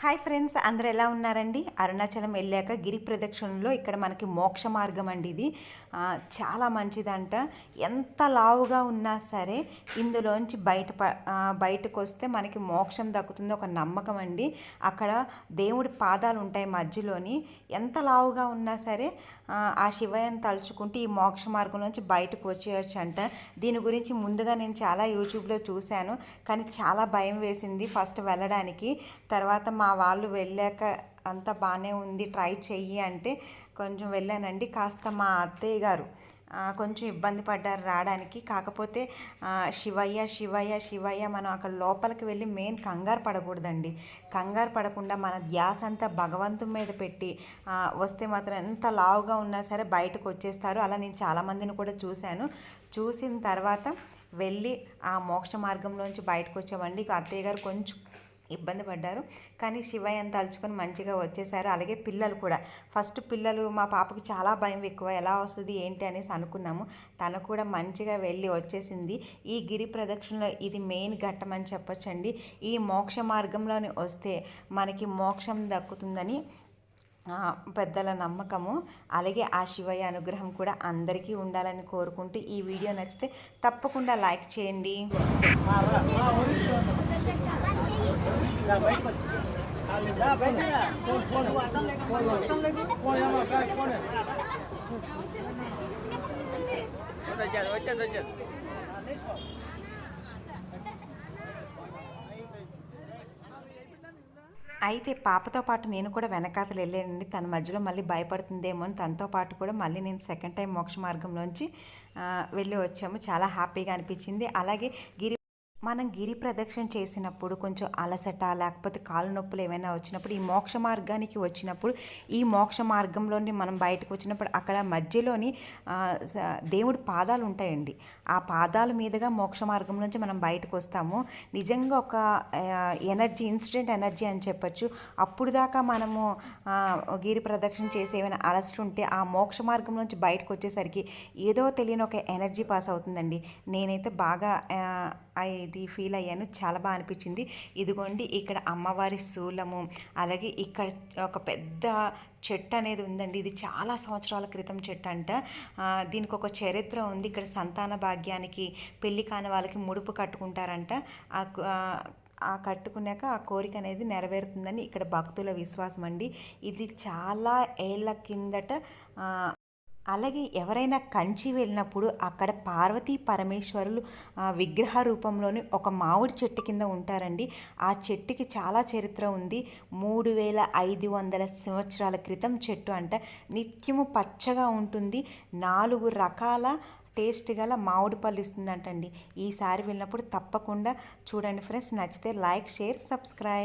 Hi friends, అందరూ ఎలా ఉన్నారండి? అరుణాచలం వెళ్ళాక గిరి ప్రదక్షిణలో ఇక్కడ మనకి మోక్ష మార్గం అండి. ఇది చాలా మంచిదంట. ఎంత లావుగా ఉన్నా సరే ఇందులోంచి బయటకు వస్తే మనకి మోక్షం దక్కుతుంది ఒక నమ్మకం అండి. అక్కడ దేవుడి పాదాలు ఉంటాయి మధ్యలోని. ఎంత లావుగా ఉన్నా సరే ఆ శివయ్యను తలుచుకుంటే ఈ మోక్ష మార్గం నుంచి బయటకు వచ్చేయచ్చు అంట. దీని గురించి ముందుగా నేను చాలా యూట్యూబ్లో చూశాను, కానీ చాలా భయం వేసింది ఫస్ట్ వెళ్ళడానికి. తర్వాత మా వాళ్ళు వెళ్ళాక అంతా బాగానే ఉంది, ట్రై చెయ్యి అంటే కొంచెం వెళ్ళానండి. కాస్త మా అత్తయ్య గారు కొంచెం ఇబ్బంది పడ్డారు రావడానికి. కాకపోతే శివయ్య శివయ్య శివయ్య మనం అక్కడ లోపలికి వెళ్ళి మెయిన్ కంగారు పడకూడదండి. కంగారు పడకుండా మన ధ్యాస అంతా భగవంతుని మీద పెట్టి వస్తే మాత్రం ఎంత లావుగా ఉన్నా సరే బయటకు వచ్చేస్తారు. అలా నేను చాలామందిని కూడా చూసిన తర్వాత వెళ్ళి ఆ మోక్ష మార్గంలోంచి బయటకు వచ్చామండి. అత్తయ్య గారు కొంచెం ఇబ్బంది పడ్డారు, కానీ శివయ్యని తలుచుకొని మంచిగా వచ్చేసారు. అలాగే పిల్లలు కూడా. ఫస్ట్ పిల్లలు, మా పాపకి చాలా భయం ఎక్కువ, ఎలా వస్తుంది ఏంటి అనేసి అనుకున్నాము. తను కూడా మంచిగా వెళ్ళి వచ్చేసింది. ఈ గిరి ప్రదక్షిణలో ఇది మెయిన్ ఘట్టం అని చెప్పొచ్చండి. ఈ మోక్ష మార్గంలోని వస్తే మనకి మోక్షం దక్కుతుందని పెద్దల నమ్మకము. అలాగే ఆ శివయ్య అనుగ్రహం కూడా అందరికీ ఉండాలని కోరుకుంటూ ఈ వీడియో నచ్చితే తప్పకుండా లైక్ చేయండి. అయితే పాపతో పాటు నేను కూడా వెనకాతలు వెళ్ళానండి. తన మధ్యలో మళ్ళీ భయపడుతుందేమో అని తనతో పాటు కూడా మళ్ళీ నేను సెకండ్ టైం మోక్ష మార్గంలోంచి వెళ్ళి వచ్చాము. చాలా హ్యాపీగా అనిపించింది. అలాగే మనం గిరి ప్రదక్షిణ చేసినప్పుడు కొంచెం అలసట లేకపోతే కాలు నొప్పులు ఏమైనా వచ్చినప్పుడు ఈ మోక్ష మార్గానికి వచ్చినప్పుడు ఈ మోక్ష మార్గంలోని మనం బయటకు వచ్చినప్పుడు అక్కడ మధ్యలోని దేవుడి పాదాలు ఉంటాయండి. ఆ పాదాల మీదుగా మోక్ష మార్గం నుంచి మనం బయటకు వస్తాము. నిజంగా ఒక ఇన్స్టెంట్ ఎనర్జీ అని చెప్పచ్చు. అప్పుడు దాకా మనము గిరి ప్రదక్షిణ చేసి ఏమైనా అలసట ఉంటే ఆ మోక్ష మార్గం నుంచి బయటకు వచ్చేసరికి ఏదో తెలియని ఒక ఎనర్జీ పాస్ అవుతుందండి. నేనైతే బాగా ఇది ఫీల్ అయ్యాను. చాలా బాగా అనిపించింది. ఇదిగోండి ఇక్కడ అమ్మవారి శూలము, అలాగే ఇక్కడ ఒక పెద్ద చెట్టు అనేది ఉందండి. ఇది చాలా సంవత్సరాల క్రితం చెట్టు అంట. దీనికి ఒక చరిత్ర ఉంది. ఇక్కడ సంతాన భాగ్యానికి, పెళ్లి కాని వాళ్ళకి ముడుపు కట్టుకుంటారంట. కట్టుకున్నాక ఆ కోరిక అనేది నెరవేరుతుందని ఇక్కడ భక్తుల విశ్వాసం అండి. ఇది చాలా ఏళ్ళ కిందట. అలాగే ఎవరైనా కంచి వెళ్ళినప్పుడు అక్కడ పార్వతీ పరమేశ్వరులు విగ్రహ రూపంలోని ఒక మామిడి చెట్టు కింద ఉంటారండి. ఆ చెట్టుకి చాలా చరిత్ర ఉంది. 3500 సంవత్సరాల క్రితం చెట్టు అంట. నిత్యము పచ్చగా ఉంటుంది. 4 రకాల టేస్ట్ గల మామిడి పళ్ళు ఇస్తుందంటండి. ఈసారి వెళ్ళినప్పుడు తప్పకుండా చూడండి ఫ్రెండ్స్. నచ్చితే లైక్, షేర్, సబ్స్క్రైబ్.